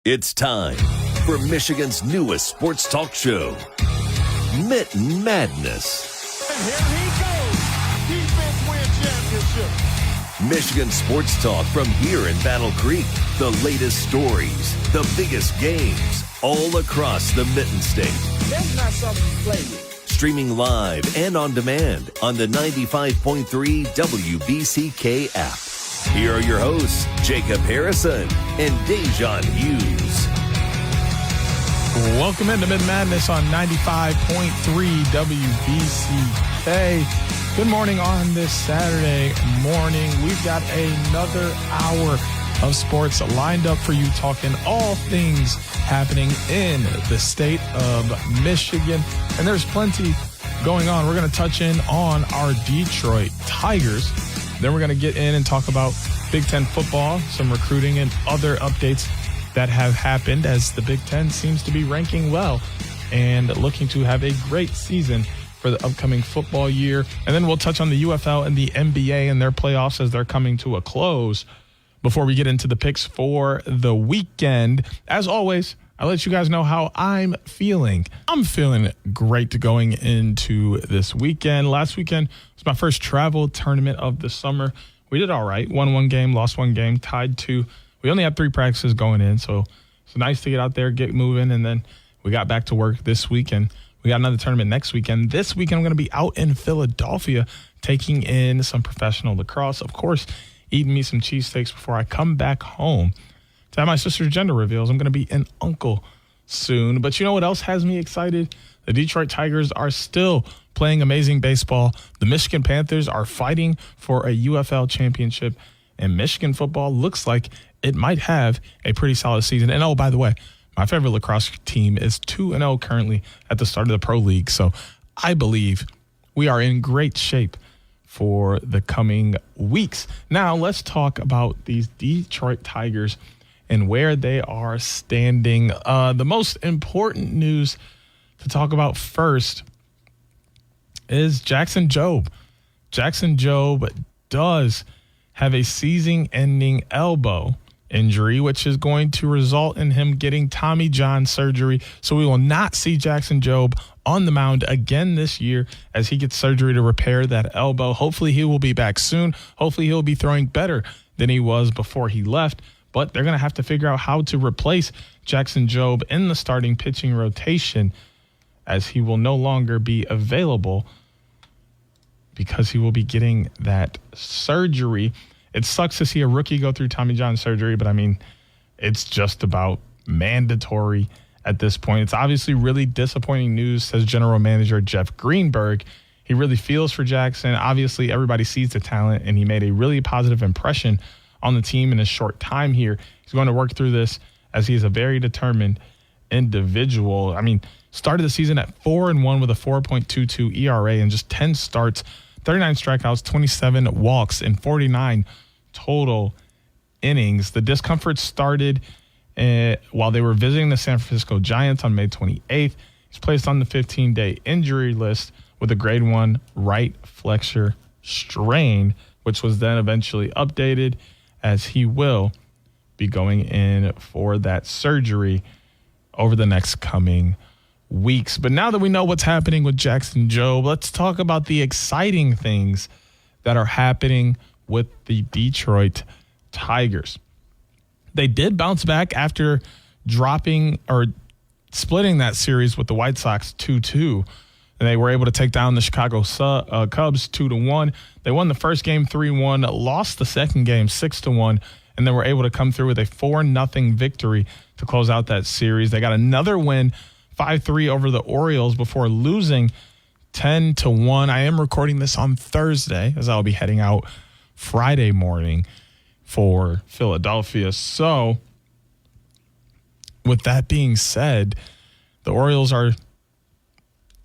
It's time for Michigan's newest sports talk show, Mitten Madness. And here he goes. Defense win championship. Michigan sports talk from here in Battle Creek. The latest stories, the biggest games, all across the Mitten State. That's not something you play with. Streaming live and on demand on the 95.3 WBCK app. Here are your hosts, Jacob Harrison and Da'Jzon Hughes. Welcome into Mitten Madness on 95.3 WBCK. Good morning on this Saturday morning. We've got another hour of sports lined up for you, talking all things happening in the state of Michigan. And there's plenty going on. We're going to touch in on our Detroit Tigers. Then we're going to get in and talk about Big Ten football, some recruiting, and other updates that have happened as the Big Ten seems to be ranking well and looking to have a great season for the upcoming football year. And then we'll touch on the UFL and the NBA and their playoffs as they're coming to a close before we get into the picks for the weekend. As always, I'll let you guys know how I'm feeling. I'm feeling great going into this weekend. Last weekend was my first travel tournament of the summer. We did all right. Won one game, lost one game, tied two. We only had 3 practices going in, so it's nice to get out there, get moving, and then we got back to work this weekend. We got another tournament next weekend. This weekend, I'm going to be out in Philadelphia taking in some professional lacrosse. Of course, eating me some cheesesteaks before I come back home to have my sister's gender reveals. I'm going to be an uncle soon. But you know what else has me excited? The Detroit Tigers are still playing amazing baseball. The Michigan Panthers are fighting for a UFL championship. And Michigan football looks like it might have a pretty solid season. And, oh, by the way, my favorite lacrosse team is 2-0 currently at the start of the Pro League. So I believe we are in great shape for the coming weeks. Now, let's talk about these Detroit Tigers and where they are standing. The most important news to talk about first is Jackson Jobe. Jackson Jobe does have a season-ending elbow injury, which is going to result in him getting Tommy John surgery. So we will not see Jackson Jobe on the mound again this year as he gets surgery to repair that elbow. Hopefully he will be back soon. Hopefully he'll be throwing better than he was before he left. But they're going to have to figure out how to replace Jackson Jobe in the starting pitching rotation, as he will no longer be available because he will be getting that surgery. It sucks to see a rookie go through Tommy John surgery, but I mean, it's just about mandatory at this point. It's obviously really disappointing news, says General Manager Jeff Greenberg. He really feels for Jackson. Obviously, everybody sees the talent, and he made a really positive impression on the team in a short time here. He's going to work through this as he is a very determined individual. I mean, started the season at 4-1 with a 4.22 ERA and just 10 starts, 39 strikeouts, 27 walks, and 49 total innings. The discomfort started while they were visiting the San Francisco Giants on May 28th. He's placed on the 15-day injury list with a grade 1 right flexor strain, which was then eventually updated, as he will be going in for that surgery over the next coming weeks. But now that we know what's happening with Jackson Jobe, let's talk about the exciting things that are happening with the Detroit Tigers. They did bounce back after dropping or splitting that series with the White Sox 2-2. And they were able to take down the Chicago Cubs 2-1. They won the first game 3-1, lost the second game 6-1, and then were able to come through with a 4-0 victory to close out that series. They got another win, 5-3 over the Orioles before losing 10-1. I am recording this on Thursday as I'll be heading out Friday morning for Philadelphia. So with that being said, the Orioles are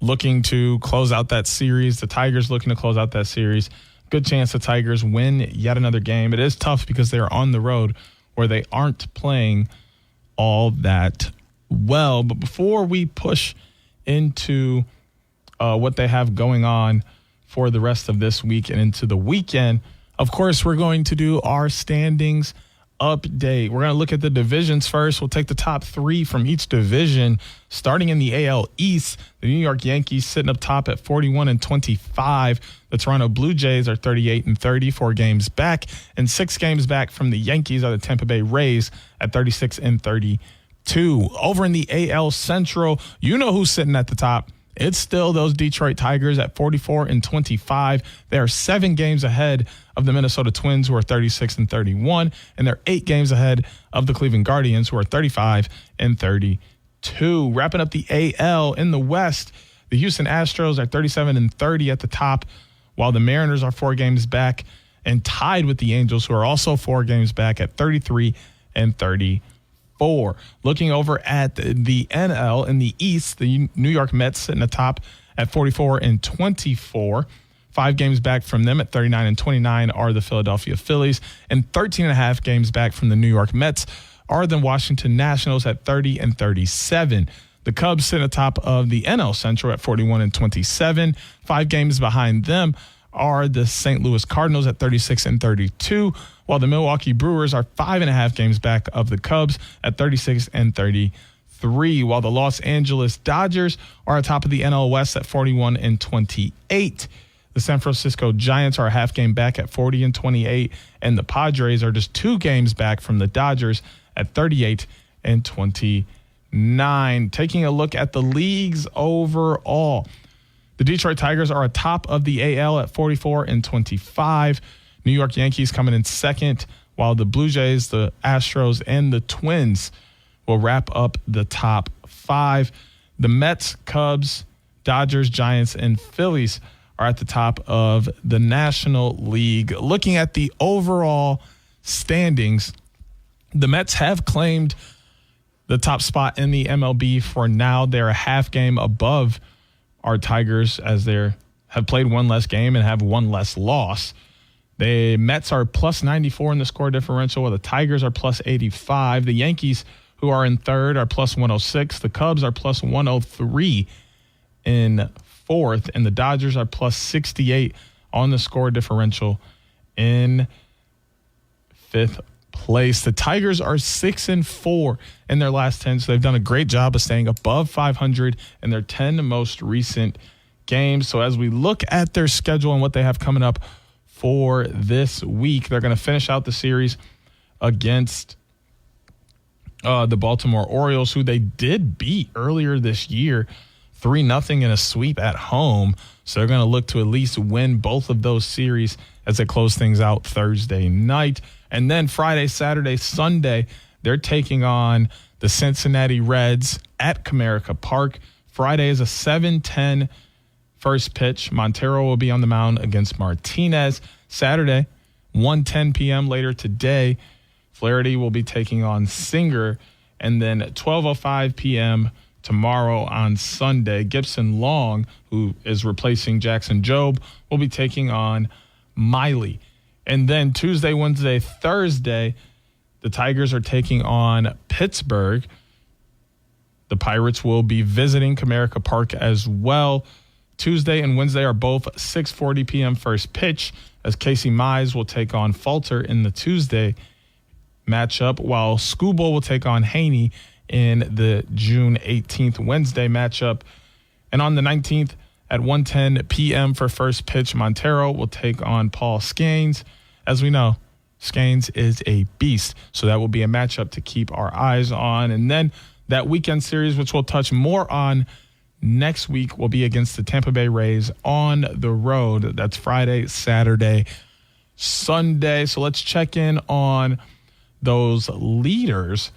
looking to close out that series. The Tigers looking to close out that series. Good chance the Tigers win yet another game. It is tough because they are on the road where they aren't playing all that well. But before we push into what they have going on for the rest of this week and into the weekend, of course, we're going to do our standings update. We're going to look at the divisions first. We'll take the top three from each division. Starting in the AL East, the New York Yankees sitting up top at 41-25. The Toronto Blue Jays are 38-30, 4 games back, and 6 games back from the Yankees are the Tampa Bay Rays at 36-32. Over in the AL Central, you know who's sitting at the top. It's still those Detroit Tigers at 44-25. They are 7 games ahead of the Minnesota Twins, who are 36-31, and they're 8 games ahead of the Cleveland Guardians, who are 35-32. Wrapping up the AL in the West, the Houston Astros are 37-30 at the top, while the Mariners are 4 games back and tied with the Angels, who are also 4 games back at 33-34. Looking over at the NL in the East, the New York Mets sitting atop at 44-24. 5 games back from them at 39-29 are the Philadelphia Phillies, and 13.5 games back from the New York Mets are the Washington Nationals at 30-37. The Cubs sit atop of the NL Central at 41-27. 5 games behind them are the St. Louis Cardinals at 36-32, while the Milwaukee Brewers are 5.5 games back of the Cubs at 36-33, while the Los Angeles Dodgers are atop of the NL West at 41-28. The San Francisco Giants are a half game back at 40-28, and the Padres are just 2 games back from the Dodgers at 38-29. Taking a look at the leagues overall, the Detroit Tigers are atop of the AL at 44-25. New York Yankees coming in second, while the Blue Jays, the Astros, and the Twins will wrap up the top 5. The Mets, Cubs, Dodgers, Giants, and Phillies are at the top of the National League. Looking at the overall standings, the Mets have claimed the top spot in the MLB for now. They're a half game above our Tigers, as they have played 1 less game and have 1 less loss. The Mets are plus 94 in the score differential, while the Tigers are plus 85. The Yankees, who are in third, are plus 106. The Cubs are plus 103 in fourth, and the Dodgers are plus 68 on the score differential in fifth place. The Tigers are 6-4 in their last 10, so they've done a great job of staying above 500 in their 10 most recent games. So as we look at their schedule and what they have coming up for this week, they're going to finish out the series against the Baltimore Orioles, who they did beat earlier this year 3-0 in a sweep at home. So they're going to look to at least win both of those series as they close things out Thursday night. And then Friday, Saturday, Sunday, they're taking on the Cincinnati Reds at Comerica Park. Friday is a 7:10 first pitch. Montero will be on the mound against Martinez. Saturday, 1:10 p.m. later today, Flaherty will be taking on Singer. And then 12:05 p.m. tomorrow on Sunday, Gibson Long, who is replacing Jackson Jobe, will be taking on Miley. And then Tuesday, Wednesday, Thursday, the Tigers are taking on Pittsburgh. The Pirates will be visiting Comerica Park as well. Tuesday and Wednesday are both 6:40 p.m. first pitch, as Casey Mize will take on Falter in the Tuesday matchup, while Skubal will take on Haney in the June 18th Wednesday matchup. And on the 19th at 1:10 p.m. for first pitch, Montero will take on Paul Skenes. As we know, Skenes is a beast, so that will be a matchup to keep our eyes on. And then that weekend series, which we'll touch more on next week, will be against the Tampa Bay Rays on the road. That's Friday, Saturday, Sunday. So let's check in on those leaders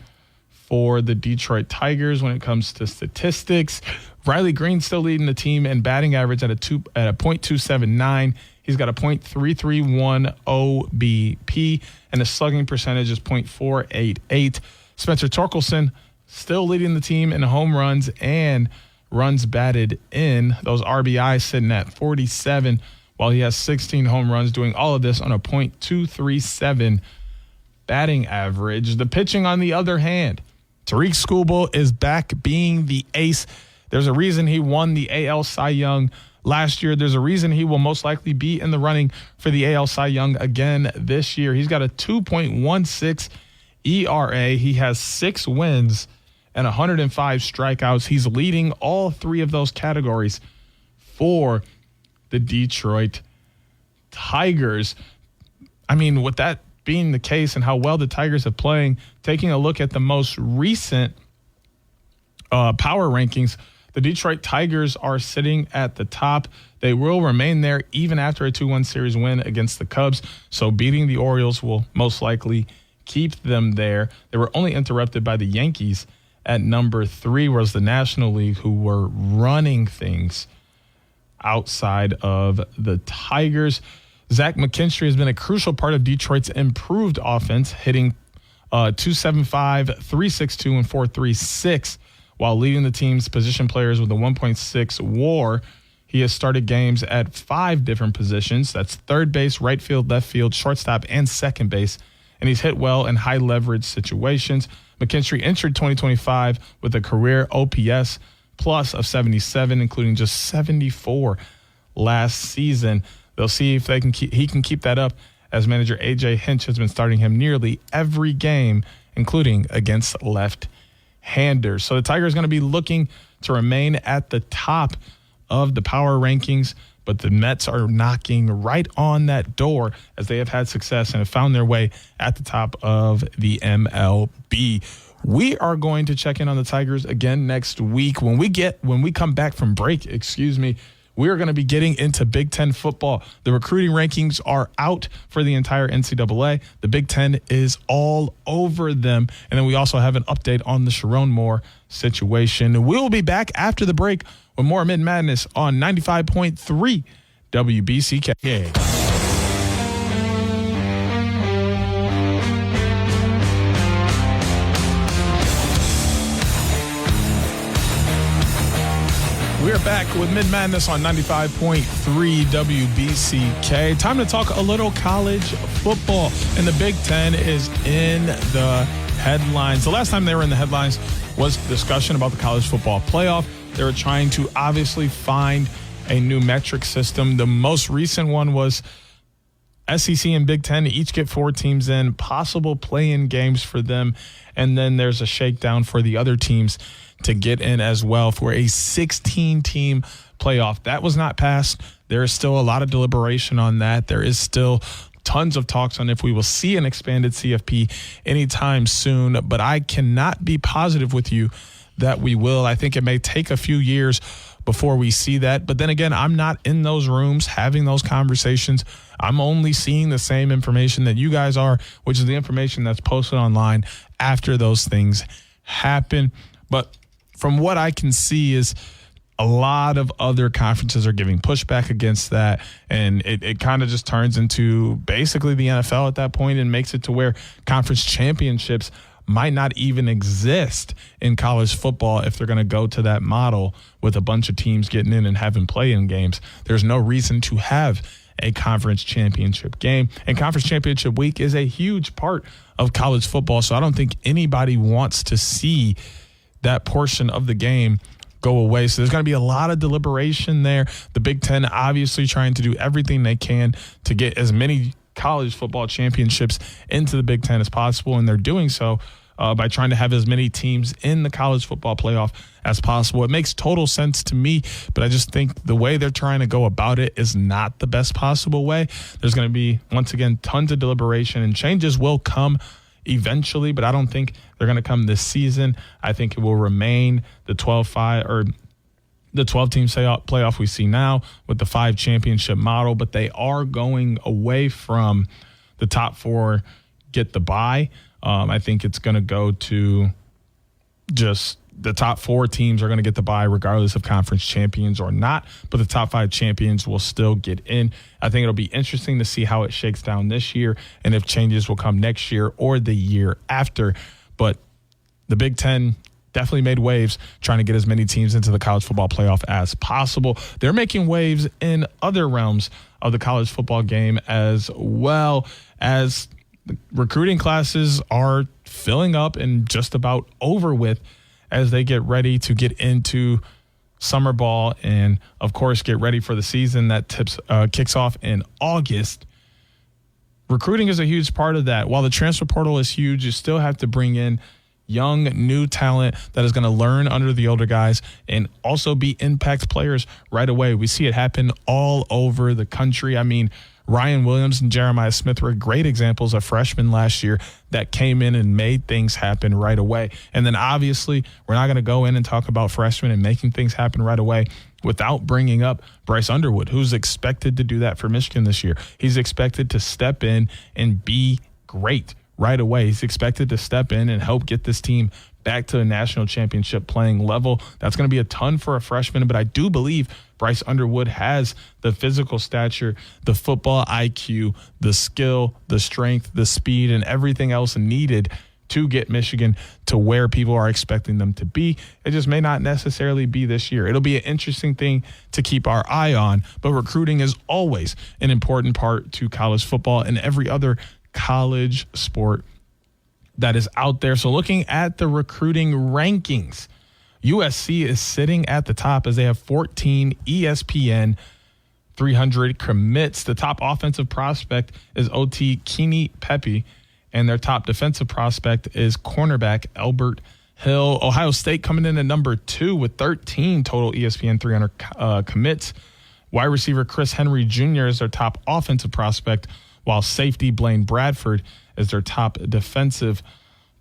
for the Detroit Tigers when it comes to statistics. Riley Green still leading the team in batting average at a .279. He's got a .331 OBP, and his slugging percentage is .488. Spencer Torkelson still leading the team in home runs and runs batted in. Those RBIs sitting at 47, while he has 16 home runs, doing all of this on a .237 batting average. The pitching, on the other hand, Tariq Skubal is back being the ace. There's a reason he won the AL Cy Young last year. There's a reason he will most likely be in the running for the AL Cy Young again this year. He's got a 2.16 ERA. He has 6 wins and 105 strikeouts. He's leading all 3 of those categories for the Detroit Tigers. I mean, with that being the case and how well the Tigers are playing, taking a look at the most recent power rankings, the Detroit Tigers are sitting at the top. They will remain there even after a 2-1 series win against the Cubs. So beating the Orioles will most likely keep them there. They were only interrupted by the Yankees at number 3, whereas the National League, who were running things outside of the Tigers. Zach McKinstry has been a crucial part of Detroit's improved offense, hitting .275, .362, and .436, while leading the team's position players with a 1.6 WAR. He has started games at 5 different positions. That's third base, right field, left field, shortstop, and second base. And he's hit well in high leverage situations. McKinstry entered 2025 with a career OPS plus of 77, including just 74 last season. They'll see if he can keep that up, as manager A.J. Hinch has been starting him nearly every game, including against left-handers. So the Tigers are going to be looking to remain at the top of the power rankings, but the Mets are knocking right on that door as they have had success and have found their way at the top of the MLB. We are going to check in on the Tigers again next week. When we come back from break, we are going to be getting into Big Ten football. The recruiting rankings are out for the entire NCAA. The Big Ten is all over them. And then we also have an update on the Sharon Moore situation. We'll be back after the break with more Mitten Madness on 95.3 WBCK. We are back with Mitten Madness on 95.3 WBCK. Time to talk a little college football. And the Big Ten is in the headlines. The last time they were in the headlines was discussion about the college football playoff. They were trying to obviously find a new metric system. The most recent one was SEC and Big Ten each get 4 teams in, possible play-in games for them, and then there's a shakedown for the other teams to get in as well for a 16-team playoff. That was not passed. There is still a lot of deliberation on that. There is still tons of talks on if we will see an expanded CFP anytime soon, but I cannot be positive with you that we will. I think it may take a few years before we see that. But then again, I'm not in those rooms having those conversations. I'm only seeing the same information that you guys are, which is the information that's posted online after those things happen. But from what I can see is a lot of other conferences are giving pushback against that. And it kind of just turns into basically the NFL at that point and makes it to where conference championships might not even exist in college football if they're going to go to that model with a bunch of teams getting in and having play-in games. There's no reason to have a conference championship game. And conference championship week is a huge part of college football, so I don't think anybody wants to see that portion of the game go away. So there's going to be a lot of deliberation there. The Big Ten obviously trying to do everything they can to get as many college football championships into the Big Ten as possible, and they're doing so by trying to have as many teams in the college football playoff as possible. It makes total sense to me, but I just think the way they're trying to go about it is not the best possible way. There's going to be, once again, tons of deliberation, and changes will come eventually, but I don't think they're going to come this season. I think it will remain the 12-5 or the 12-team playoff we see now with the 5 championship model, but they are going away from the top 4 get the bye. I think it's going to go to just the top 4 teams are going to get the bye regardless of conference champions or not, but the top 5 champions will still get in. I think it'll be interesting to see how it shakes down this year and if changes will come next year or the year after. But the Big Ten definitely made waves trying to get as many teams into the college football playoff as possible. They're making waves in other realms of the college football game as well, as the recruiting classes are filling up and just about over with as they get ready to get into summer ball and, of course, get ready for the season that kicks off in August. recruiting is a huge part of that. While the transfer portal is huge, you still have to bring in young, new talent that is going to learn under the older guys and also be impact players right away. We see it happen all over the country. I mean, Ryan Williams and Jeremiah Smith were great examples of freshmen last year that came in and made things happen right away. And then obviously we're not going to go in and talk about freshmen and making things happen right away without bringing up Bryce Underwood, who's expected to do that for Michigan this year. He's expected to step in and be great right away. He's expected to step in and help get this team back to a national championship playing level. That's going to be a ton for a freshman, but I do believe Bryce Underwood has the physical stature, the football IQ, the skill, the strength, the speed, and everything else needed to get Michigan to where people are expecting them to be. It just may not necessarily be this year. It'll be an interesting thing to keep our eye on, but recruiting is always an important part to college football and every other college sport that is out there. So looking at the recruiting rankings, USC is sitting at the top as they have 14 ESPN 300 commits. The top offensive prospect is OT Kenny Pepe, and their top defensive prospect is cornerback Albert Hill. Ohio State coming in at number 2 with 13 total ESPN 300 commits. Wide receiver Chris Henry Jr. is their top offensive prospect, while safety Blaine Bradford is their top defensive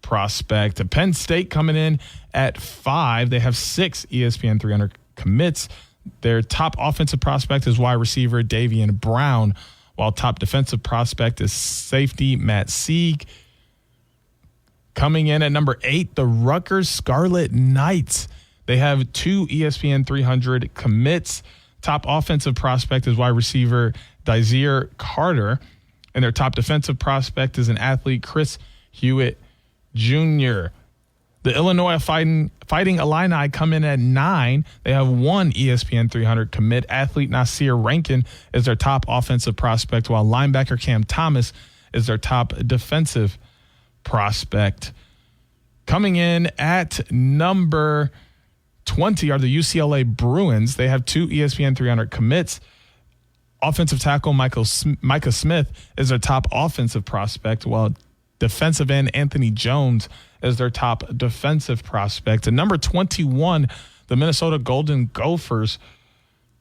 prospect. Penn State coming in at 5. They have 6 ESPN 300 commits. Their top offensive prospect is wide receiver Davian Brown, while top defensive prospect is safety Matt Sieg. Coming in at number 8, the Rutgers Scarlet Knights. They have 2 ESPN 300 commits. Top offensive prospect is wide receiver Dazier Carter, and their top defensive prospect is an athlete Chris Hewitt Jr. The Illinois Fighting Illini come in at 9. They have 1 ESPN 300 commit. Athlete Nasir Rankin is their top offensive prospect, while linebacker Cam Thomas is their top defensive prospect. Coming in at number 20 are the UCLA Bruins. They have 2 ESPN 300 commits. Offensive tackle Micah Smith is their top offensive prospect, while defensive end Anthony Jones is their top defensive prospect. At number 21, the Minnesota Golden Gophers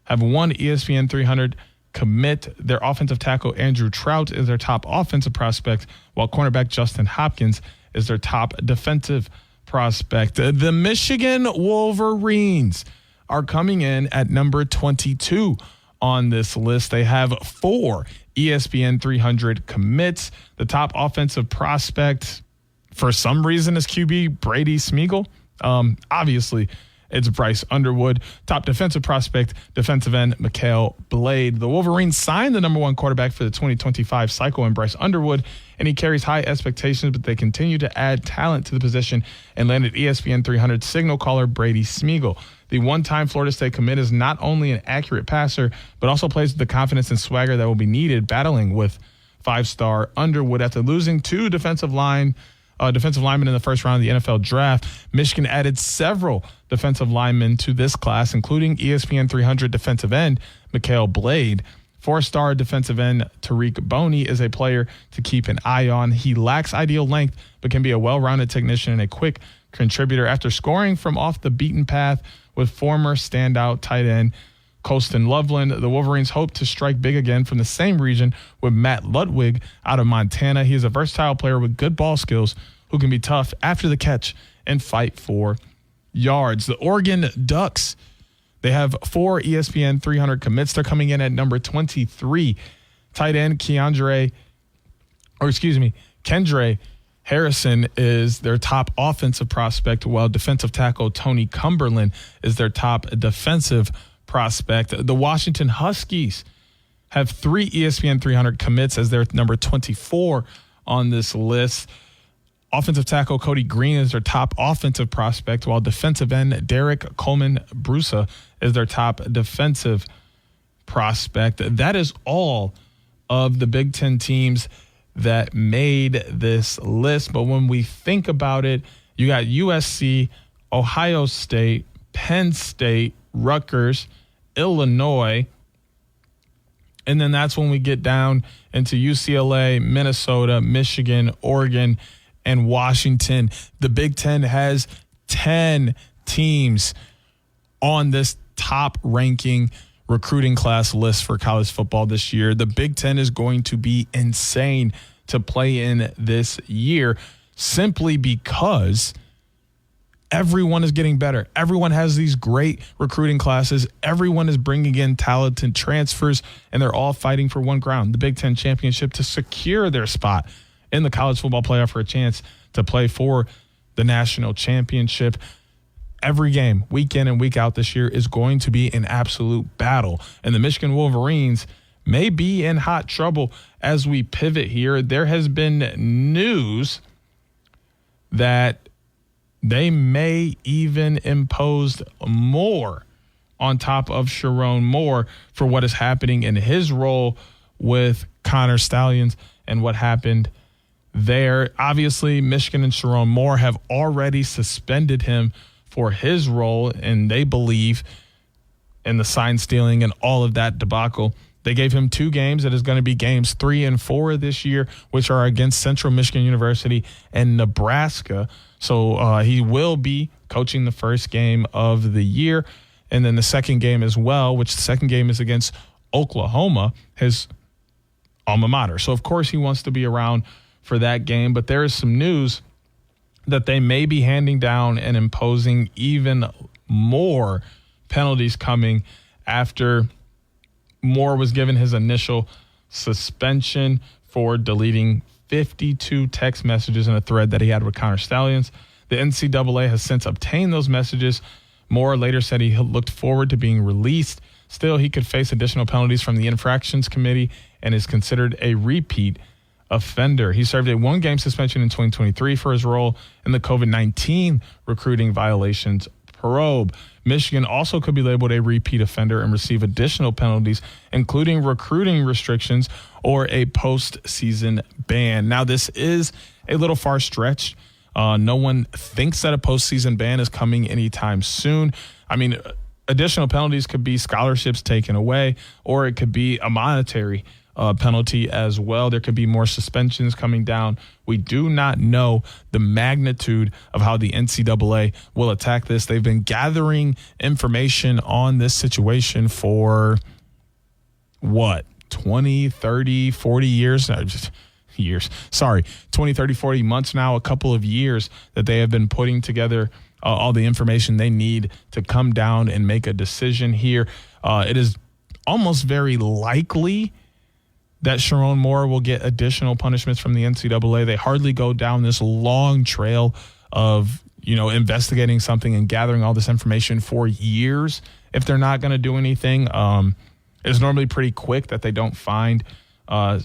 have 1 ESPN 300 commit. Their offensive tackle Andrew Trout is their top offensive prospect, while cornerback Justin Hopkins is their top defensive prospect. The Michigan Wolverines are coming in at number 22 on this list. They have 4 ESPN 300 commits. The top offensive prospect, for some reason, is QB Brady Smeagol. Obviously, it's Bryce Underwood. Top defensive prospect, defensive end Mikael Blade. The Wolverines signed the number 1 quarterback for the 2025 cycle in Bryce Underwood, and he carries high expectations, but they continue to add talent to the position and landed ESPN 300 signal caller Brady Smeagol. The one-time Florida State commit is not only an accurate passer, but also plays with the confidence and swagger that will be needed battling with 5-star Underwood. After losing 2 defensive linemen in the first round of the NFL draft, Michigan added several defensive linemen to this class, including ESPN 300 defensive end Mikael Blade. 4-star defensive end Tariq Boney is a player to keep an eye on. He lacks ideal length, but can be a well-rounded technician and a quick contributor. After scoring from off the beaten path with former standout tight end Colston Loveland, the Wolverines hope to strike big again from the same region with Matt Ludwig out of Montana. He is a versatile player with good ball skills who can be tough after the catch and fight for yards. The Oregon Ducks, they have 4 ESPN 300 commits. They're coming in at number 23. Tight end Kendre Harrison is their top offensive prospect, while defensive tackle Tony Cumberland is their top defensive prospect. The Washington Huskies have 3 ESPN 300 commits as their number 24 on this list. Offensive tackle Cody Green is their top offensive prospect, while defensive end Derek Coleman Brusa is their top defensive prospect. That is all of the Big Ten teams that made this list. But when we think about it, you got USC, Ohio State, Penn State, Rutgers, Illinois, And then that's when we get down into UCLA, Minnesota, Michigan, Oregon, and Washington. The Big Ten has 10 teams on this top ranking recruiting class list for college football this year. The Big Ten is going to be insane to play in this year simply because everyone is getting better. Everyone has these great recruiting classes. Everyone is bringing in talented transfers, and they're all fighting for one ground, the Big Ten championship, to secure their spot in the college football playoff for a chance to play for the national championship. Every game, week in and week out this year, is going to be an absolute battle. And the Michigan Wolverines may be in hot trouble as we pivot here. There has been news that they may even impose more on top of Sharon Moore for what is happening in his role with Connor Stallions and what happened there. Obviously, Michigan and Sharon Moore have already suspended him for his role, and they believe in the sign stealing and all of that debacle. They gave him 2 games. That is going to be games 3 and 4 this year, which are against Central Michigan University and Nebraska. So he will be coaching the first game of the year, and then the second game as well, which the second game is against Oklahoma, his alma mater. So, of course, he wants to be around for that game. But there is some news that they may be handing down and imposing even more penalties coming after Moore was given his initial suspension for deleting 52 text messages in a thread that he had with Connor Stallions. The NCAA has since obtained those messages. Moore later said he looked forward to being released. Still, he could face additional penalties from the infractions committee and is considered a repeat offender. He served a 1-game suspension in 2023 for his role in the COVID-19 recruiting violations probe. Michigan also could be labeled a repeat offender and receive additional penalties, including recruiting restrictions or a postseason ban. Now, this is a little far stretched. No one thinks that a postseason ban is coming anytime soon. I mean, additional penalties could be scholarships taken away, or it could be a monetary penalty as well. There could be more suspensions coming down. We do not know the magnitude of how the NCAA will attack this. They've been gathering information on this situation for 20, 30, 40 years? 20, 30, 40 months now, a couple of years that they have been putting together all the information they need to come down and make a decision here. It is almost very likely that Sharon Moore will get additional punishments from the NCAA. They hardly go down this long trail of, investigating something and gathering all this information for years. If they're not going to do anything, it's normally pretty quick that they don't find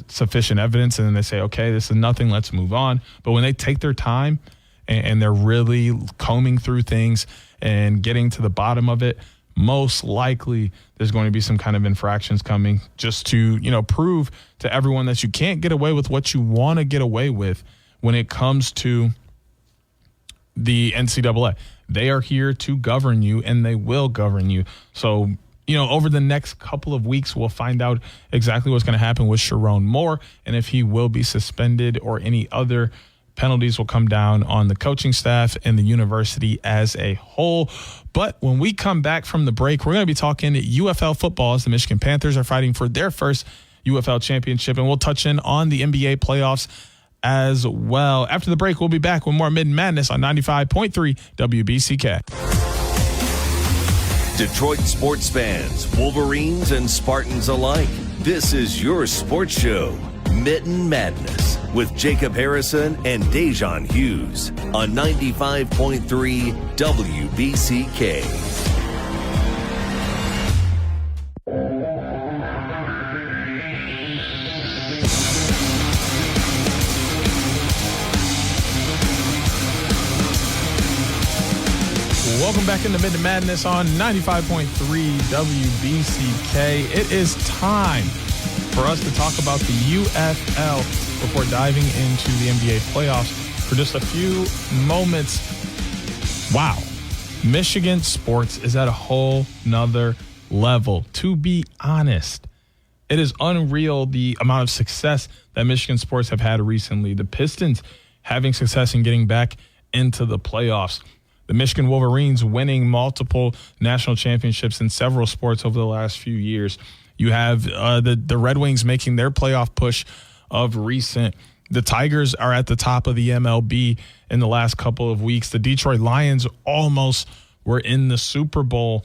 sufficient evidence, and then they say, okay, this is nothing, let's move on. But when they take their time and they're really combing through things and getting to the bottom of it, most likely there's going to be some kind of infractions coming just to, prove to everyone that you can't get away with what you want to get away with when it comes to the NCAA. They are here to govern you, and they will govern you. So, over the next couple of weeks, we'll find out exactly what's going to happen with Sharon Moore and if he will be suspended or any other penalties will come down on the coaching staff and the university as a whole. But when we come back from the break, we're going to be talking UFL football as the Michigan Panthers are fighting for their first UFL championship, and we'll touch in on the NBA playoffs as well. After the break, we'll be back with more Mitten Madness on 95.3 WBCK. Detroit sports fans, Wolverines and Spartans alike, this is your sports show, Mitten Madness, with Jacob Harrison and Da'Jzon Hughes on 95.3 WBCK. Welcome back into Mitten Madness on 95.3 WBCK. It is time for us to talk about the UFL before diving into the NBA playoffs for just a few moments. Wow. Michigan sports is at a whole nother level. To be honest, It is unreal the amount of success that Michigan sports have had recently. The Pistons having success in getting back into the playoffs. The Michigan Wolverines winning multiple national championships in several sports over the last few years. You have the Red Wings making their playoff push of recent. The Tigers are at the top of the MLB in the last couple of weeks. The Detroit Lions almost were in the Super Bowl.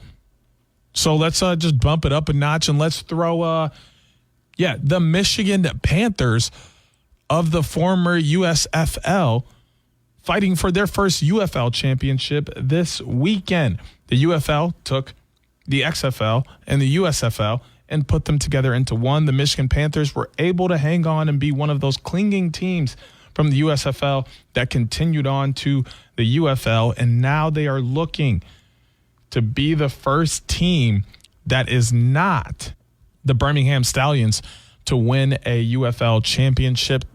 So let's just bump it up a notch and let's throw the Michigan Panthers of the former USFL fighting for their first UFL championship this weekend. The UFL took the XFL and the USFL and put them together into one. The Michigan Panthers were able to hang on and be one of those clinging teams from the USFL that continued on to the UFL, and now they are looking to be the first team that is not the Birmingham Stallions to win a UFL championship.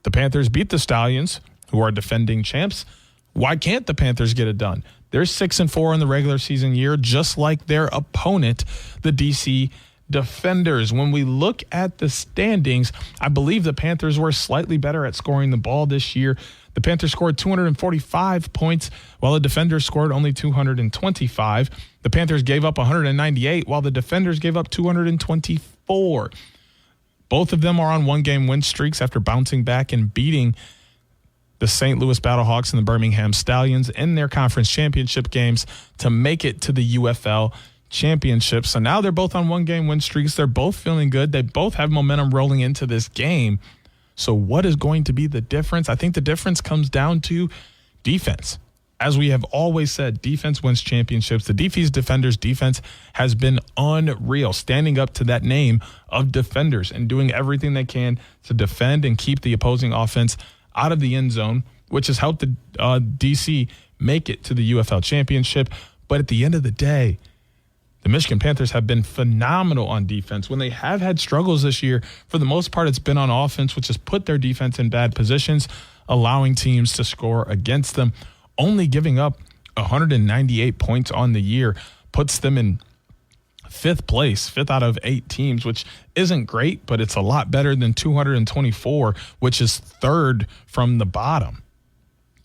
The Panthers beat the Stallions, who are defending champs. Why can't the Panthers get it done? They're 6-4 in the regular season year, just like their opponent, the DC Defenders. When we look at the standings, I believe the Panthers were slightly better at scoring the ball this year. The Panthers scored 245 points, while the Defenders scored only 225. The Panthers gave up 198, while the Defenders gave up 224. Both of them are on one-game win streaks after bouncing back and beating the St. Louis Battlehawks and the Birmingham Stallions in their conference championship games to make it to the UFL championship. So now they're both on one-game win streaks. They're both feeling good. They both have momentum rolling into this game. So what is going to be the difference? I think the difference comes down to defense. As we have always said, defense wins championships. The DC Defenders defense has been unreal, standing up to that name of Defenders and doing everything they can to defend and keep the opposing offense out of the end zone, which has helped the DC make it to the UFL championship. But at the end of the day, the Michigan Panthers have been phenomenal on defense. When they have had struggles this year, for the most part, it's been on offense, which has put their defense in bad positions, allowing teams to score against them. Only giving up 198 points on the year puts them in fifth place, fifth out of 8 teams, which isn't great, but it's a lot better than 224, which is third from the bottom.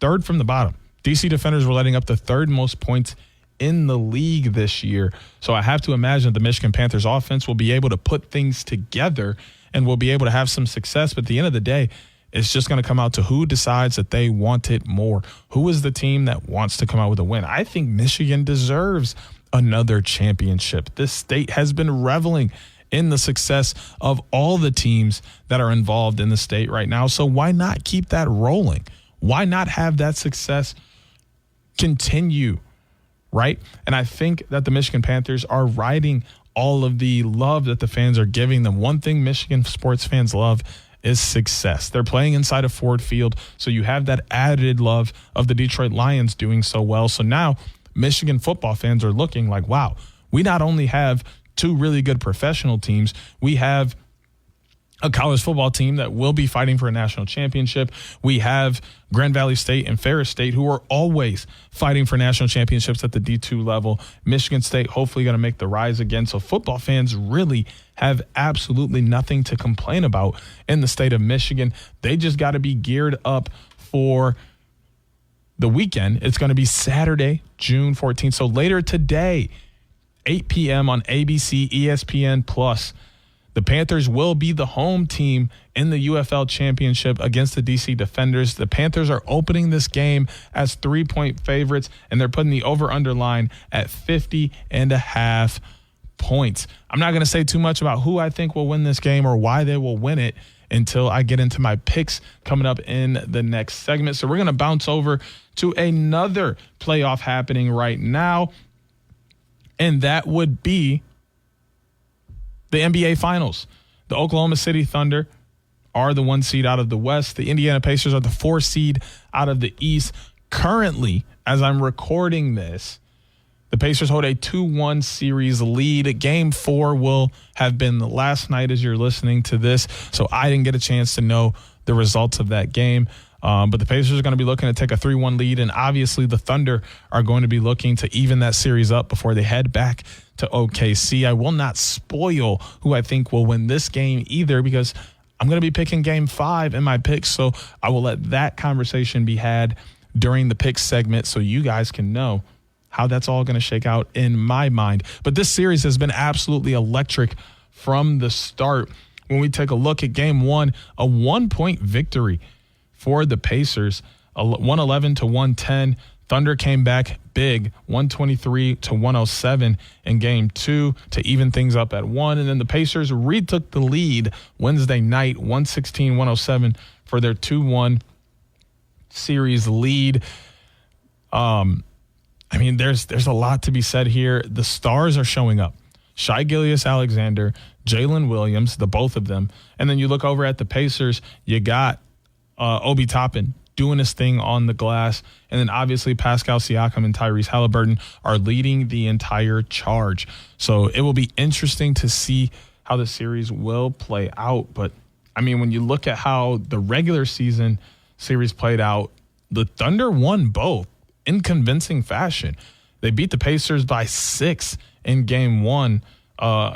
Third from the bottom. DC Defenders were letting up the third most points in the league this year. So I have to imagine the Michigan Panthers offense will be able to put things together and will be able to have some success. But at the end of the day, it's just going to come out to who decides that they want it more. Who is the team that wants to come out with a win? I think Michigan deserves another championship. This state has been reveling in the success of all the teams that are involved in the state right now. So why not keep that rolling? Why not have that success continue, right? And I think that the Michigan Panthers are riding all of the love that the fans are giving them. One thing Michigan sports fans love is success. They're playing inside of Ford Field, so you have that added love of the Detroit Lions doing so well. So now Michigan football fans are looking like, wow, we not only have 2 really good professional teams, we have a college football team that will be fighting for a national championship. We have Grand Valley State and Ferris State, who are always fighting for national championships at the D2 level. Michigan State hopefully going to make the rise again. So football fans really have absolutely nothing to complain about in the state of Michigan. They just got to be geared up for the weekend. It's going to be Saturday, June 14th. So later today, 8 p.m. on ABC, ESPN+. The Panthers will be the home team in the UFL championship against the DC Defenders. The Panthers are opening this game as 3-point favorites, and they're putting the over-under line at 50.5 points. I'm not going to say too much about who I think will win this game or why they will win it until I get into my picks coming up in the next segment. So we're going to bounce over to another playoff happening right now, and that would be the NBA Finals. The Oklahoma City Thunder are the 1 seed out of the West. The Indiana Pacers are the 4 seed out of the East. Currently, as I'm recording this, the Pacers hold a 2-1 series lead. Game 4 will have been last night as you're listening to this, so I didn't get a chance to know the results of that game. But the Pacers are going to be looking to take a 3-1 lead, and obviously the Thunder are going to be looking to even that series up before they head back to OKC. I will not spoil who I think will win this game either, because I'm going to be picking Game 5 in my picks, so I will let that conversation be had during the picks segment so you guys can know how that's all going to shake out in my mind. But this series has been absolutely electric from the start. When we take a look at Game 1, a 1-point victory for the Pacers, 111-110. Thunder came back big, 123-107 in Game 2 to even things up at 1. And then the Pacers retook the lead Wednesday night, 116-107 for their 2-1 series lead. There's a lot to be said here. The stars are showing up. Shai Gilgeous-Alexander, Jalen Williams, the both of them. And then you look over at the Pacers, you got Obi Toppin doing his thing on the glass. And then obviously Pascal Siakam and Tyrese Halliburton are leading the entire charge. So it will be interesting to see how the series will play out. But, when you look at how the regular season series played out, the Thunder won both in convincing fashion. They beat the Pacers by 6 in Game 1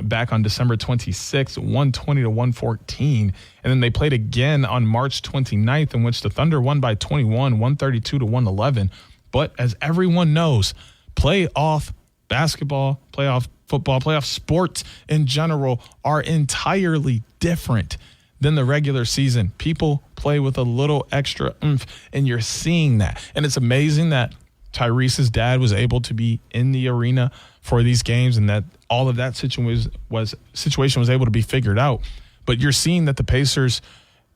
back on December 26th, 120-114. And then they played again on March 29th, in which the Thunder won by 21, 132-111. But as everyone knows, playoff basketball, playoff football, playoff sports in general are entirely different than the regular season. People play with a little extra oomph, and you're seeing that. And it's amazing that Tyrese's dad was able to be in the arena for these games, and that all of that situation was able to be figured out. But you're seeing that the Pacers,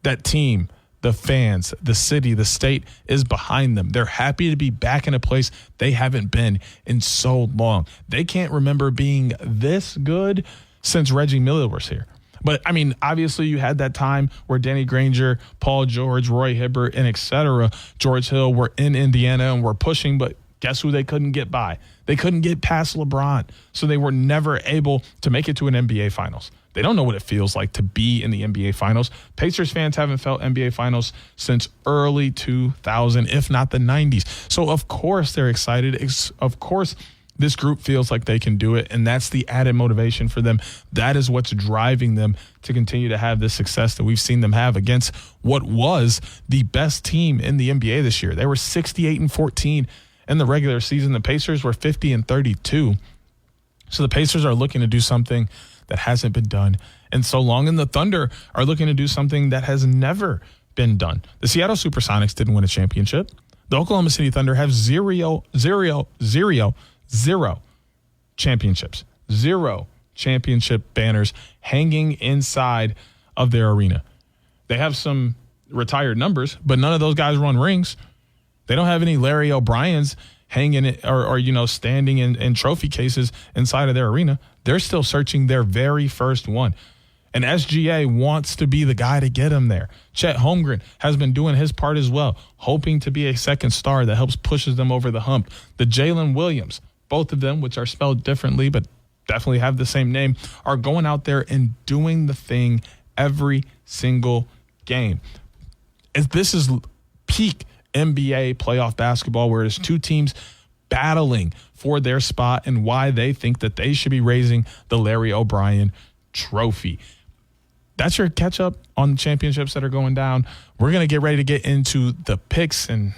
that team, the fans, the city, the state is behind them. They're happy to be back in a place they haven't been in so long. They can't remember being this good since Reggie Miller was here. But, obviously you had that time where Danny Granger, Paul George, Roy Hibbert, and et cetera, George Hill were in Indiana and were pushing, but guess who they couldn't get by? They couldn't get past LeBron, so they were never able to make it to an NBA Finals. They don't know what it feels like to be in the NBA Finals. Pacers fans haven't felt NBA Finals since early 2000, if not the 90s. So, of course, they're excited. Of course, this group feels like they can do it, and that's the added motivation for them. That is what's driving them to continue to have the success that we've seen them have against what was the best team in the NBA this year. They were 68-14 in the regular season. The Pacers were 50-32. So the Pacers are looking to do something that hasn't been done in so long, and the Thunder are looking to do something that has never been done. The Seattle Supersonics didn't win a championship. The Oklahoma City Thunder have zero championships, 0 championship banners hanging inside of their arena. They have some retired numbers, but none of those guys won rings. They don't have any Larry O'Briens hanging or standing in trophy cases inside of their arena. They're still searching their very first one. And SGA wants to be the guy to get him there. Chet Holmgren has been doing his part as well, hoping to be a second star that helps pushes them over the hump. The Jalen Williams, both of them, which are spelled differently but definitely have the same name, are going out there and doing the thing every single game. This is peak NBA playoff basketball, where it's two teams battling for their spot and why they think that they should be raising the Larry O'Brien trophy. That's your catch up on the championships that are going down. We're going to get ready to get into the picks, and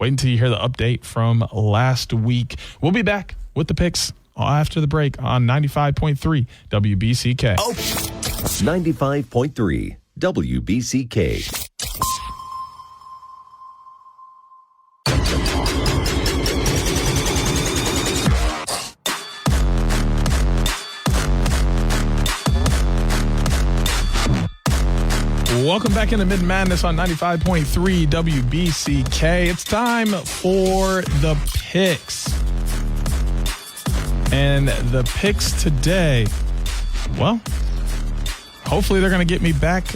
wait until you hear the update from last week. We'll be back with the picks after the break on 95.3 WBCK. 95.3 WBCK. Welcome back into Mitten Madness on 95.3 WBCK. It's time for the picks. And the picks today, well, hopefully they're going to get me back,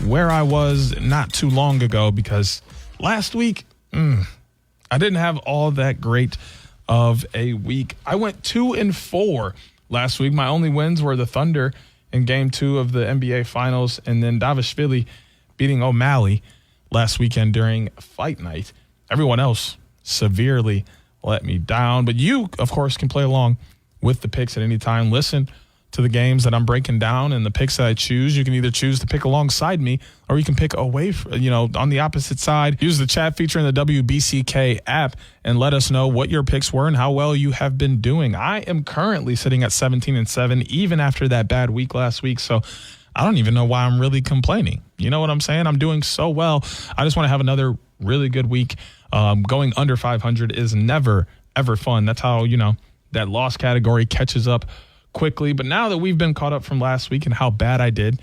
where I was not too long ago, because last week, I didn't have all that great of a week. I went 2-4 last week. My only wins were the Thunder in Game 2 of the NBA Finals, and then Davishvili beating O'Malley. last weekend during fight night. Everyone else severely let me down. But you, of course, can play along with the picks at any time. Listen to the games that I'm breaking down and the picks that I choose. You can either choose to pick alongside me or you can pick away, on the opposite side. Use the chat feature in the WBCK app and let us know what your picks were and how well you have been doing. I am currently sitting at 17-7, even after that bad week last week. So I don't even know why I'm really complaining. You know what I'm saying? I'm doing so well. I just want to have another really good week. Going under 500 is never, ever fun. That's how, that loss category catches up quickly. But now that we've been caught up from last week and how bad I did,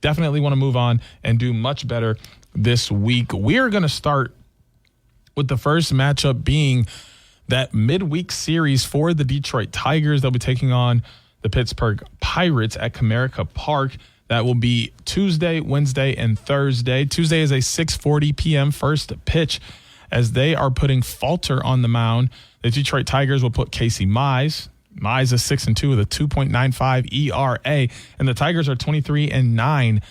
definitely want to move on and do much better this week. We are going to start with the first matchup being that midweek series for the Detroit Tigers. They'll be taking on the Pittsburgh Pirates at Comerica Park. That will be Tuesday, Wednesday, and Thursday. Tuesday is a 6:40 p.m. first pitch as they are putting Falter on the mound. The Detroit Tigers will put Casey Mize. Mize is 6-2 with a 2.95 ERA, and the Tigers are 23-9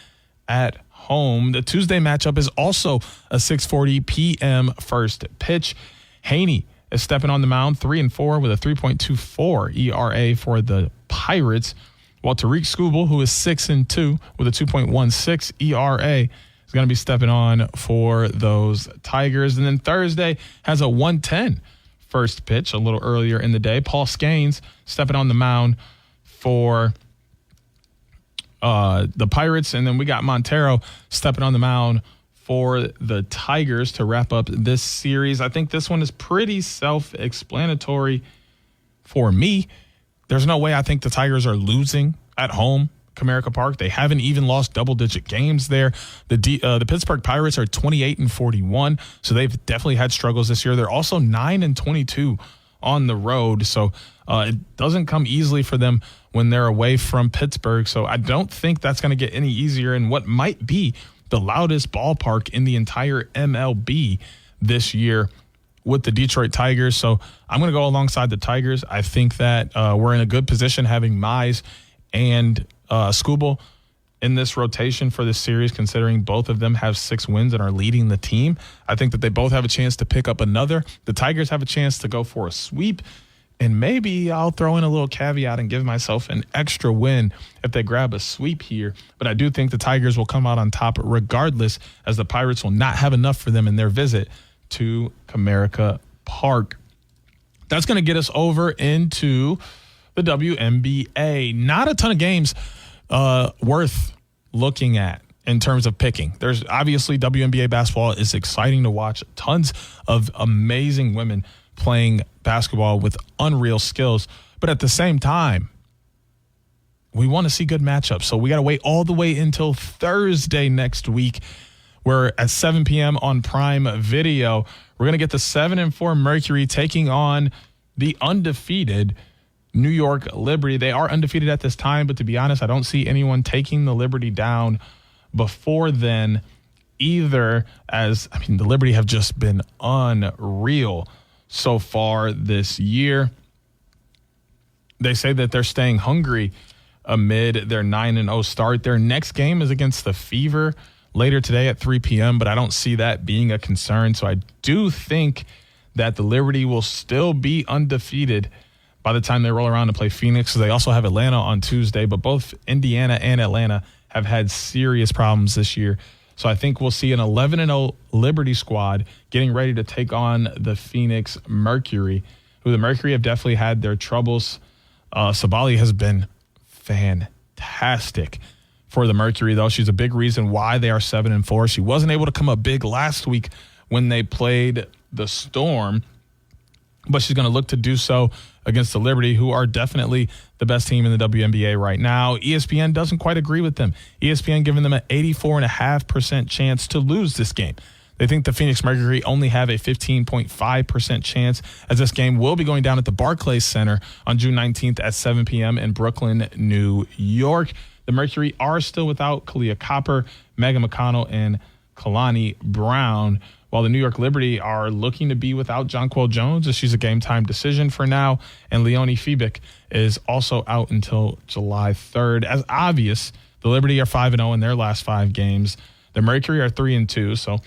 at home. The Tuesday matchup is also a 6:40 p.m. first pitch. Haney is stepping on the mound, 3-4 with a 3.24 ERA for the Pirates, while Tariq Skubal, who is 6-2 with a 2.16 ERA, is going to be stepping on for those Tigers. And then Thursday has a 1:10 first pitch a little earlier in the day. Paul Scanes stepping on the mound for the Pirates. And then we got Montero stepping on the mound for the Tigers to wrap up this series. I think this one is pretty self-explanatory for me. There's no way I think the Tigers are losing at home, Comerica Park. They haven't even lost double-digit games there. The Pittsburgh Pirates are 28-41, so they've definitely had struggles this year. They're also 9-22 on the road, so it doesn't come easily for them when they're away from Pittsburgh. So I don't think that's going to get any easier in what might be the loudest ballpark in the entire MLB this year with the Detroit Tigers. So I'm going to go alongside the Tigers. I think that we're in a good position having Mize and Skubal in this rotation for this series, considering both of them have 6 wins and are leading the team. I think that they both have a chance to pick up another. The Tigers have a chance to go for a sweep, and maybe I'll throw in a little caveat and give myself an extra win if they grab a sweep here. But I do think the Tigers will come out on top regardless, as the Pirates will not have enough for them in their visit to Comerica Park. That's going to get us over into the WNBA. Not a ton of games worth looking at in terms of picking. There's obviously WNBA basketball is exciting to watch. Tons of amazing women playing basketball with unreal skills. But at the same time, we want to see good matchups. So we got to wait all the way until Thursday next week, where at 7 p.m. on Prime Video, we're going to get the 7-4 Mercury taking on the undefeated New York Liberty. They are undefeated at this time, but to be honest, I don't see anyone taking the Liberty down before then either, as, the Liberty have just been unreal so far this year. They say that they're staying hungry amid their 9-0 start. Their next game is against the Fever later today at 3 p.m., but I don't see that being a concern. So I do think that the Liberty will still be undefeated by the time they roll around to play Phoenix. They also have Atlanta on Tuesday, but both Indiana and Atlanta have had serious problems this year. So I think we'll see an 11-0 Liberty squad getting ready to take on the Phoenix Mercury, who the Mercury have definitely had their troubles. Sabali has been fantastic for the Mercury, though. She's a big reason why they are 7-4. She wasn't able to come up big last week when they played the Storm, but she's going to look to do so against the Liberty, who are definitely the best team in the WNBA right now. ESPN doesn't quite agree with them. ESPN giving them an 84.5% chance to lose this game. They think the Phoenix Mercury only have a 15.5% chance, as this game will be going down at the Barclays Center on June 19th at 7 p.m. in Brooklyn, New York. The Mercury are still without Kalia Copper, Megan McConnell, and Kalani Brown, while the New York Liberty are looking to be without Jonquel Jones, as she's a game-time decision for now, and Leonie Febick is also out until July 3rd. As obvious, the Liberty are 5-0 in their last 5 games. The Mercury are 3-2, so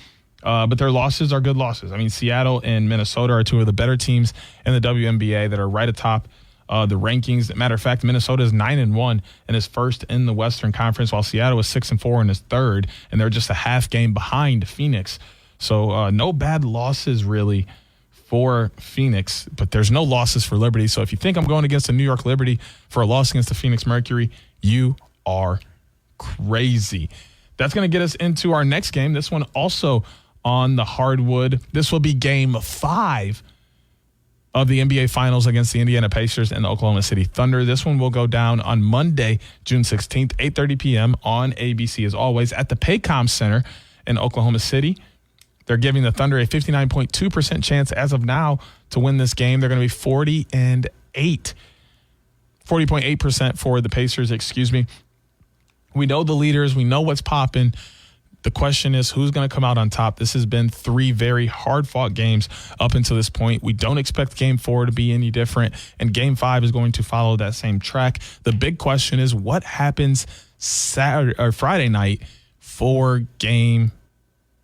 But their losses are good losses. I mean, Seattle and Minnesota are two of the better teams in the WNBA that are right atop the rankings. Matter of fact, Minnesota is 9-1 and is first in the Western Conference, while Seattle is 6-4 and is third, and they're just a half game behind Phoenix. So no bad losses really for Phoenix, but there's no losses for Liberty. So if you think I'm going against the New York Liberty for a loss against the Phoenix Mercury, you are crazy. That's going to get us into our next game. This one also on the hardwood. This will be game 5 of the NBA Finals against the Indiana Pacers and the Oklahoma City Thunder. This one will go down on Monday, June 16th, 8:30 p.m. on ABC, as always, at the Paycom Center in Oklahoma City. They're giving the Thunder a 59.2% chance as of now to win this game. They're going to be 40.8% for the Pacers, We know the leaders. We know what's popping. The question is, who's going to come out on top? This has been 3 very hard-fought games up until this point. We don't expect Game 4 to be any different, and Game 5 is going to follow that same track. The big question is, what happens Saturday or Friday night for Game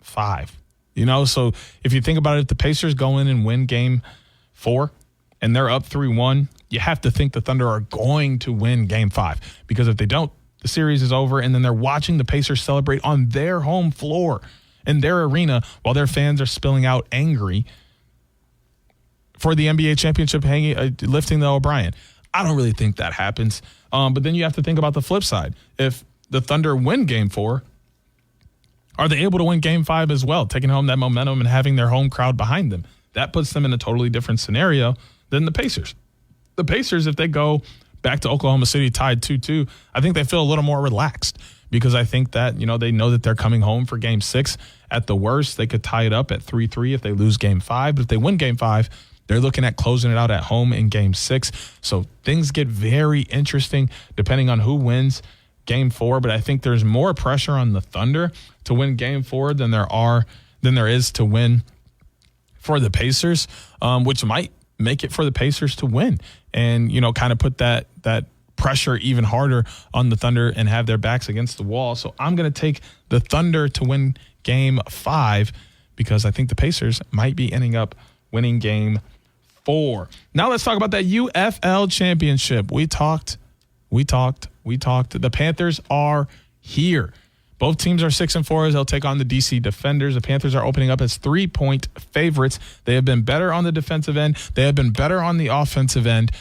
5? So if you think about it, if the Pacers go in and win Game 4 and they're up 3-1, you have to think the Thunder are going to win Game 5, because if they don't, the series is over, and then they're watching the Pacers celebrate on their home floor in their arena while their fans are spilling out angry for the NBA championship lifting the O'Brien. I don't really think that happens. But then you have to think about the flip side. If the Thunder win Game 4, are they able to win Game 5 as well, taking home that momentum and having their home crowd behind them? That puts them in a totally different scenario than the Pacers. The Pacers, if they go back to Oklahoma City tied 2-2, I think they feel a little more relaxed, because I think that, they know that they're coming home for Game 6. At the worst, they could tie it up at 3-3 if they lose Game 5. But if they win Game 5, they're looking at closing it out at home in Game 6. So things get very interesting depending on who wins Game 4. But I think there's more pressure on the Thunder to win Game 4 than there is to win for the Pacers, which might make it for the Pacers to win and, kind of put that pressure even harder on the Thunder and have their backs against the wall. So I'm going to take the Thunder to win Game 5, because I think the Pacers might be ending up winning Game 4. Now let's talk about that UFL championship. We talked. The Panthers are here. Both teams are 6-4 as they'll take on the DC Defenders. The Panthers are opening up as 3-point favorites. They have been better on the defensive end. They have been better on the offensive end.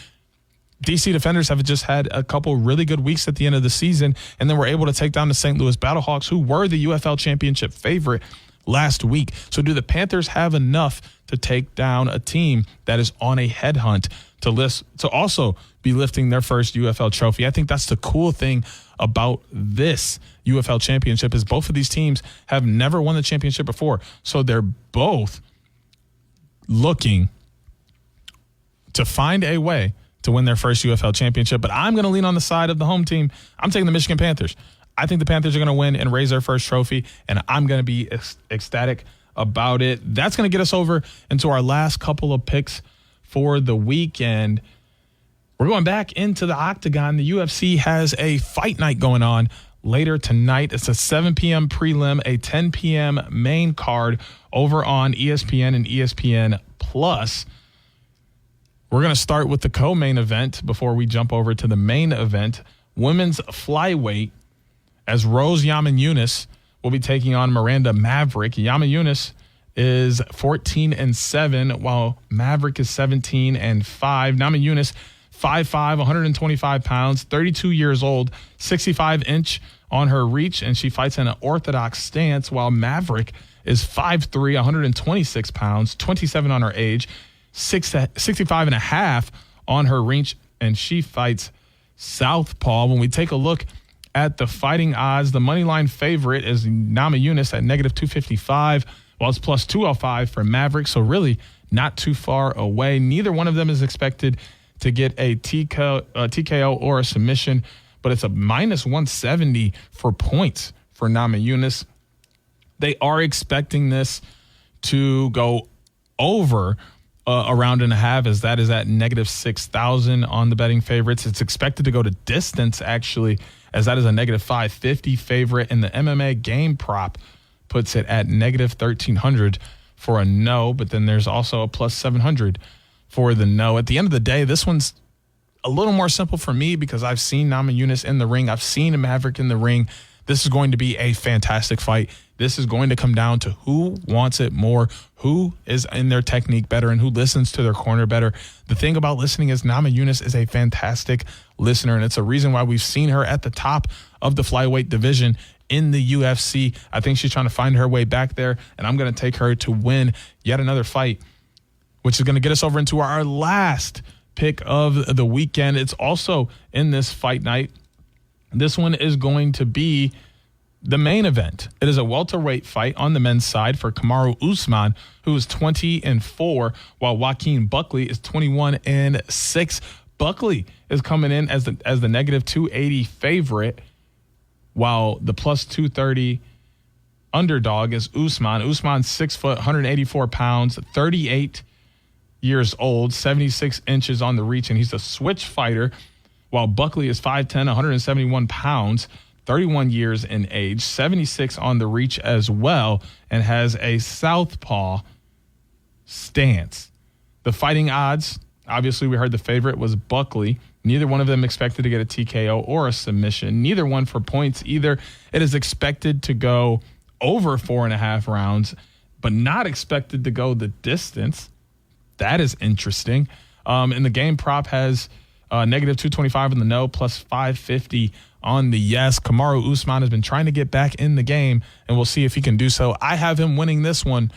DC Defenders have just had a couple really good weeks at the end of the season, and then were able to take down the St. Louis Battlehawks, who were the UFL championship favorite last week. So do the Panthers have enough to take down a team that is on a headhunt to also be lifting their first UFL trophy? I think that's the cool thing about this UFL championship, is both of these teams have never won the championship before. So they're both looking to find a way to win their first UFL championship. But I'm going to lean on the side of the home team. I'm taking the Michigan Panthers. I think the Panthers are going to win and raise their first trophy, and I'm going to be ecstatic about it. That's going to get us over into our last couple of picks for the weekend. We're going back into the Octagon. The UFC has a fight night going on later tonight. It's a 7 p.m. prelim, a 10 p.m. main card over on ESPN and ESPN Plus. We're going to start with the co-main event before we jump over to the main event. Women's flyweight, as Rose Namajunas will be taking on Miranda Maverick. Namajunas is 14-7, while Maverick is 17-5. Namajunas, 5'5", 125 pounds, 32 years old, 65-inch on her reach, and she fights in an orthodox stance, while Maverick is 5'3", 126 pounds, 27 on her age, 65.5 on her reach, and she fights southpaw. When we take a look at the fighting odds, the moneyline favorite is Namajunas at -255, while it's plus 205 for Maverick, so really not too far away. Neither one of them is expected to get a TKO or a submission, but it's a -170 for points for Namajunas. They are expecting this to go over a round and a half, as that is at -6,000 on the betting favorites. It's expected to go to distance, actually, as that is a -550 favorite in the MMA game prop puts it at negative 1,300 for a no, but then there's also a plus 700 for the no. At the end of the day, this one's a little more simple for me because I've seen Namajunas in the ring. I've seen a Maverick in the ring. This is going to be a fantastic fight. This is going to come down to who wants it more, who is in their technique better, and who listens to their corner better. The thing about listening is Namajunas is a fantastic listener, and it's a reason why we've seen her at the top of the flyweight division in the UFC. I think she's trying to find her way back there, and I'm going to take her to win yet another fight, which is going to get us over into our last pick of the weekend. It's also in this fight night. This one is going to be the main event. It is a welterweight fight on the men's side for Kamaru Usman, who is 20-4, while Joaquin Buckley is 21-6. Buckley is coming in as the negative 280 favorite, while the plus 230 underdog is Usman. Usman's 6 foot, 184 pounds, 38 years old, 76 inches on the reach, and he's a switch fighter, while Buckley is 5'10", 171 pounds, 31 years in age, 76 on the reach as well, and has a southpaw stance. The fighting odds, obviously we heard the favorite was Buckley. Neither one of them expected to get a TKO or a submission. Neither one for points either. It is expected to go over 4.5 rounds, but not expected to go the distance. That is interesting. And the game prop has negative 225 on the no, plus 550 on the yes. Kamaru Usman has been trying to get back in the game, and we'll see if he can do so. I have him winning this one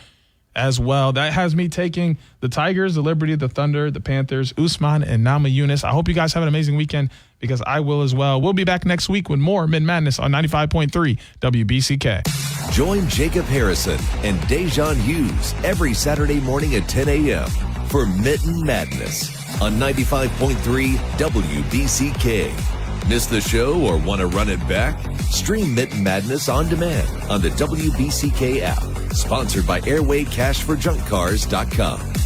as well. That has me taking the Tigers, the Liberty, the Thunder, the Panthers, Usman, and Namajunas. I hope you guys have an amazing weekend because I will as well. We'll be back next week with more Mitten Madness on 95.3 WBCK. Join Jacob Harrison and Da'Jzon Hughes every Saturday morning at 10 a.m. for Mitten Madness on 95.3 WBCK. Miss the show or want to run it back? Stream Mitten Madness on demand on the WBCK app. Sponsored by airwaycashforjunkcars.com.